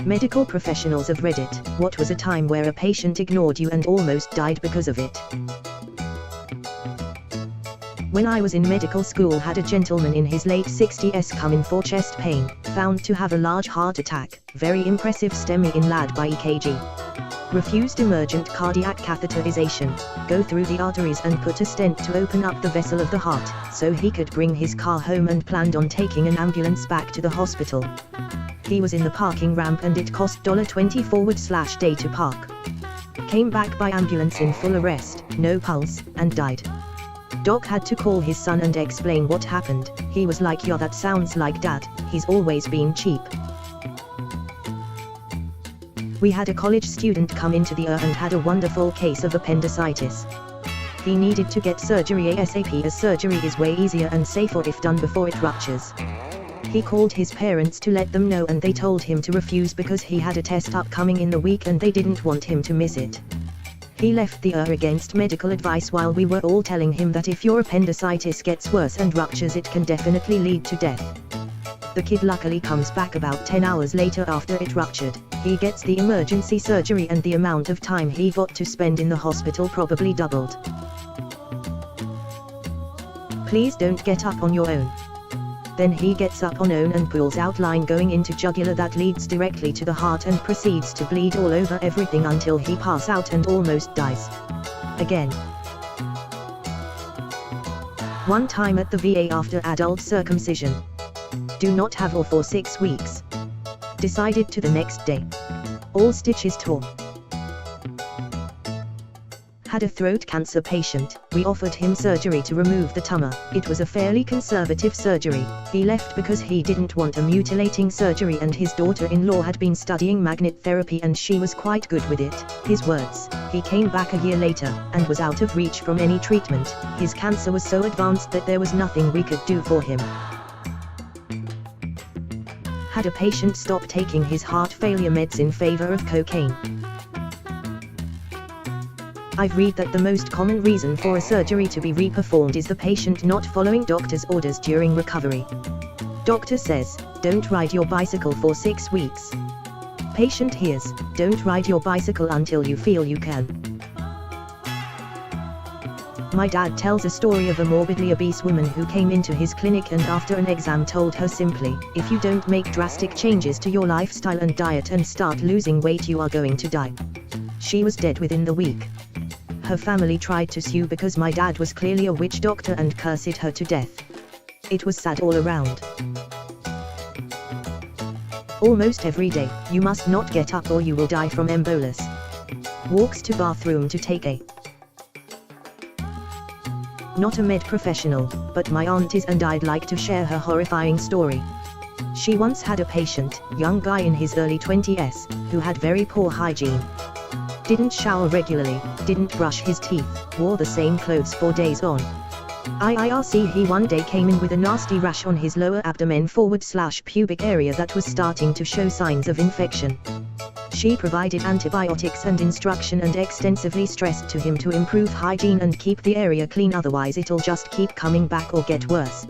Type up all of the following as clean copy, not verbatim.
Medical professionals of Reddit, what was a time where a patient ignored you and almost died because of it? When I was in medical school, had a gentleman in his late 60s come in for chest pain, found to have a large heart attack, very impressive STEMI in lad by EKG. Refused emergent cardiac catheterization, go through the arteries and put a stent to open up the vessel of the heart, so he could bring his car home and planned on taking an ambulance back to the hospital. He was in the parking ramp and it cost $20/day to park. Came back by ambulance in full arrest, no pulse, and died. Doc had to call his son and explain what happened. He was like, "Yeah, that sounds like dad, he's always been cheap." We had a college student come into the ER and had a wonderful case of appendicitis. He needed to get surgery ASAP, as surgery is way easier and safer if done before it ruptures. He called his parents to let them know and they told him to refuse because he had a test upcoming in the week and they didn't want him to miss it. He left the ER against medical advice while we were all telling him that if your appendicitis gets worse and ruptures, it can definitely lead to death. The kid luckily comes back about 10 hours later after it ruptured. He gets the emergency surgery and the amount of time he got to spend in the hospital probably doubled. Please don't get up on your own. Then he gets up on own and pulls out line going into jugular that leads directly to the heart and proceeds to bleed all over everything until he passes out and almost dies. Again. One time at the VA after adult circumcision. Do not have all for 6 weeks. Decided to the next day. All stitches tore. Had a throat cancer patient. We offered him surgery to remove the tumor. It was a fairly conservative surgery. He left because he didn't want a mutilating surgery and his daughter-in-law had been studying magnet therapy and she was quite good with it. His words. He came back a year later and was out of reach from any treatment. His cancer was so advanced that there was nothing we could do for him. Had a patient stop taking his heart failure meds in favor of cocaine. I've read that the most common reason for a surgery to be reperformed is the patient not following doctor's orders during recovery. Doctor says, "Don't ride your bicycle for 6 weeks." Patient hears, "Don't ride your bicycle until you feel you can." My dad tells a story of a morbidly obese woman who came into his clinic and after an exam told her simply, "If you don't make drastic changes to your lifestyle and diet and start losing weight, you are going to die." She was dead within the week. Her family tried to sue because my dad was clearly a witch doctor and cursed her to death. It was sad all around. Almost every day, you must not get up or you will die from embolus. Walks to bathroom to take a. Not a med professional, but my aunt is and I'd like to share her horrifying story. She once had a patient, young guy in his early 20s, who had very poor hygiene. Didn't shower regularly, didn't brush his teeth, wore the same clothes for days on. IRC he one day came in with a nasty rash on his lower abdomen / pubic area that was starting to show signs of infection. She provided antibiotics and instruction and extensively stressed to him to improve hygiene and keep the area clean, otherwise it'll just keep coming back or get worse.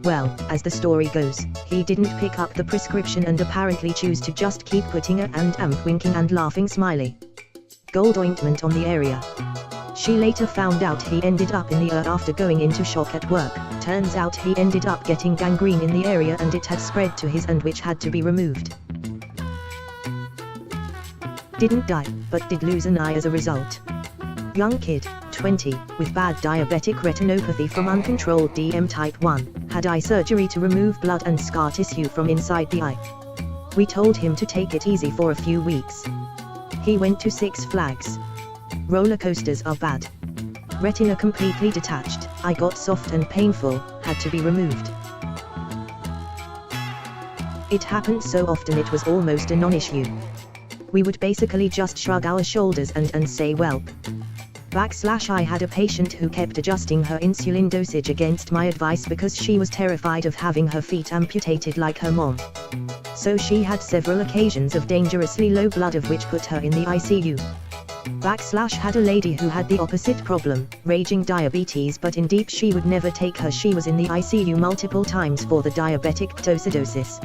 Well, as the story goes, he didn't pick up the prescription and apparently chose to just keep putting a and winking and laughing smiley. Gold ointment on the area. She later found out he ended up in the ER after going into shock at work. Turns out he ended up getting gangrene in the area and it had spread to his end, which had to be removed. Didn't die, but did lose an eye as a result. Young kid, 20, with bad diabetic retinopathy from uncontrolled DM type 1, had eye surgery to remove blood and scar tissue from inside the eye. We told him to take it easy for a few weeks. He went to 6 Flags. Roller coasters are bad. Retina completely detached, eye got soft and painful, had to be removed. It happened so often it was almost a non-issue. We would basically just shrug our shoulders and say welp. I had a patient who kept adjusting her insulin dosage against my advice because she was terrified of having her feet amputated like her mom. So she had several occasions of dangerously low blood, of which put her in the ICU. Had a lady who had the opposite problem, raging diabetes, but indeed she would never take her. She was in the ICU multiple times for the diabetic ketoacidosis.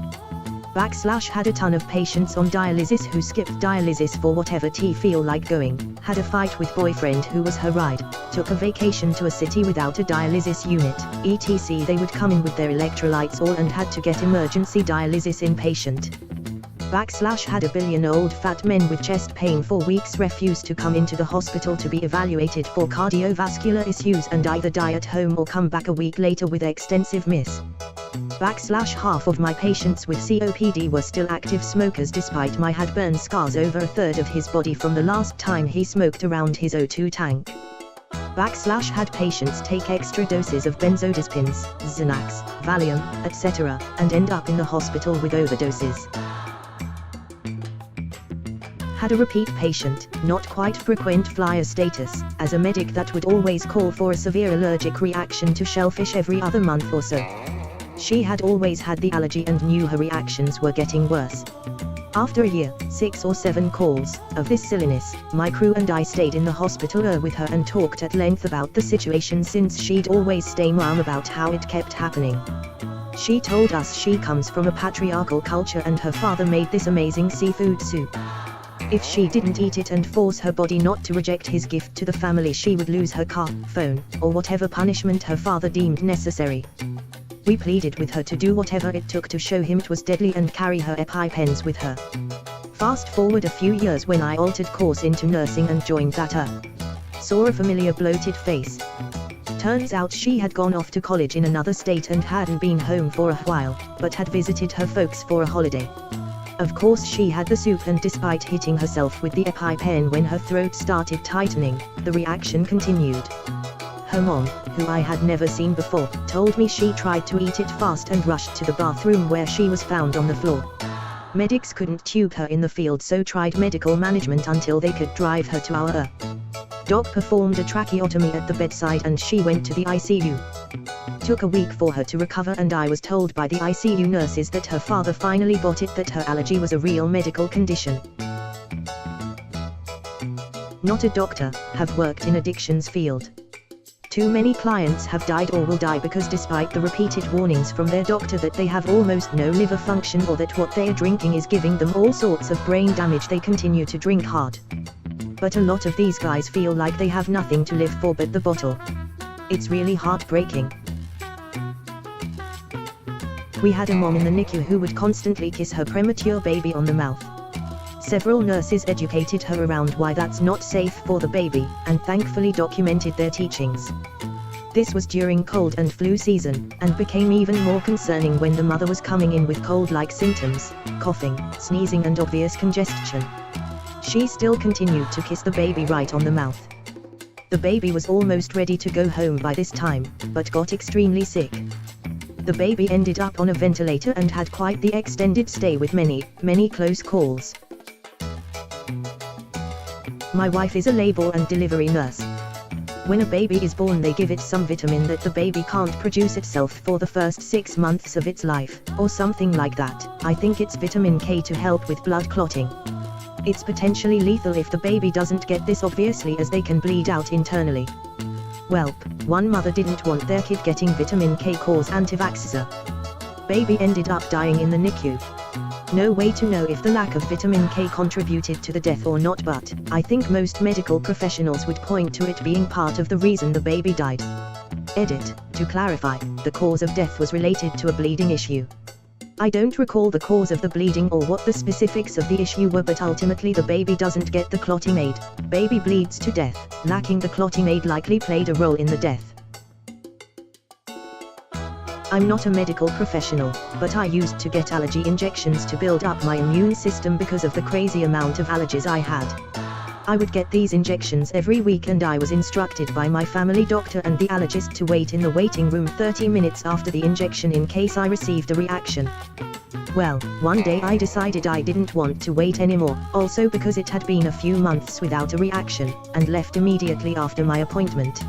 Had a ton of patients on dialysis who skipped dialysis for whatever tea feel like going, had a fight with boyfriend who was her ride, took a vacation to a city without a dialysis unit, etc. They would come in with their electrolytes all and had to get emergency dialysis inpatient. Had a billion old fat men with chest pain for weeks refused to come into the hospital to be evaluated for cardiovascular issues and either die at home or come back a week later with extensive miss. Half of my patients with COPD were still active smokers despite my had burn scars over a third of his body from the last time he smoked around his O2 tank. Had patients take extra doses of benzodiazepines, Xanax, Valium, etc., and end up in the hospital with overdoses. Had a repeat patient, not quite frequent flyer status, as a medic that would always call for a severe allergic reaction to shellfish every other month or so. She had always had the allergy and knew her reactions were getting worse. After a year, 6 or 7 calls, of this silliness, my crew and I stayed in the hospital with her and talked at length about the situation since she'd always stay mum about how it kept happening. She told us she comes from a patriarchal culture and her father made this amazing seafood soup. If she didn't eat it and force her body not to reject his gift to the family, she would lose her car, phone, or whatever punishment her father deemed necessary. We pleaded with her to do whatever it took to show him it was deadly and carry her EpiPens with her. Fast forward a few years when I altered course into nursing and joined that saw a familiar bloated face. Turns out she had gone off to college in another state and hadn't been home for a while, but had visited her folks for a holiday. Of course she had the soup, and despite hitting herself with the EpiPen when her throat started tightening, the reaction continued. Her mom, who I had never seen before, told me she tried to eat it fast and rushed to the bathroom where she was found on the floor. Medics couldn't tube her in the field, so tried medical management until they could drive her to our doc performed a tracheotomy at the bedside and she went to the ICU. Took a week for her to recover, and I was told by the ICU nurses that her father finally got it, that her allergy was a real medical condition. Not a doctor, have worked in addictions field. Too many clients have died or will die because despite the repeated warnings from their doctor that they have almost no liver function or that what they are drinking is giving them all sorts of brain damage, they continue to drink hard. But a lot of these guys feel like they have nothing to live for but the bottle. It's really heartbreaking. We had a mom in the NICU who would constantly kiss her premature baby on the mouth. Several nurses educated her around why that's not safe for the baby, and thankfully documented their teachings. This was during cold and flu season, and became even more concerning when the mother was coming in with cold-like symptoms, coughing, sneezing and obvious congestion. She still continued to kiss the baby right on the mouth. The baby was almost ready to go home by this time, but got extremely sick. The baby ended up on a ventilator and had quite the extended stay with many, many close calls. My wife is a labor and delivery nurse. When a baby is born, they give it some vitamin that the baby can't produce itself for the first 6 months of its life, or something like that. I think it's vitamin K to help with blood clotting. It's potentially lethal if the baby doesn't get this, obviously, as they can bleed out internally. Welp, one mother didn't want their kid getting vitamin K cause anti-vaxxer. Baby ended up dying in the NICU. No way to know if the lack of vitamin K contributed to the death or not, but I think most medical professionals would point to it being part of the reason the baby died. Edit, to clarify, the cause of death was related to a bleeding issue. I don't recall the cause of the bleeding or what the specifics of the issue were, but ultimately the baby doesn't get the clotting aid. Baby bleeds to death. Lacking the clotting aid likely played a role in the death. I'm not a medical professional, but I used to get allergy injections to build up my immune system because of the crazy amount of allergies I had. I would get these injections every week, and I was instructed by my family doctor and the allergist to wait in the waiting room 30 minutes after the injection in case I received a reaction. Well, one day I decided I didn't want to wait anymore, also because it had been a few months without a reaction, and left immediately after my appointment.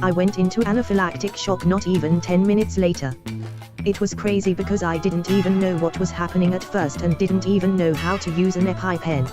I went into anaphylactic shock not even 10 minutes later. It was crazy because I didn't even know what was happening at first and didn't even know how to use an EpiPen.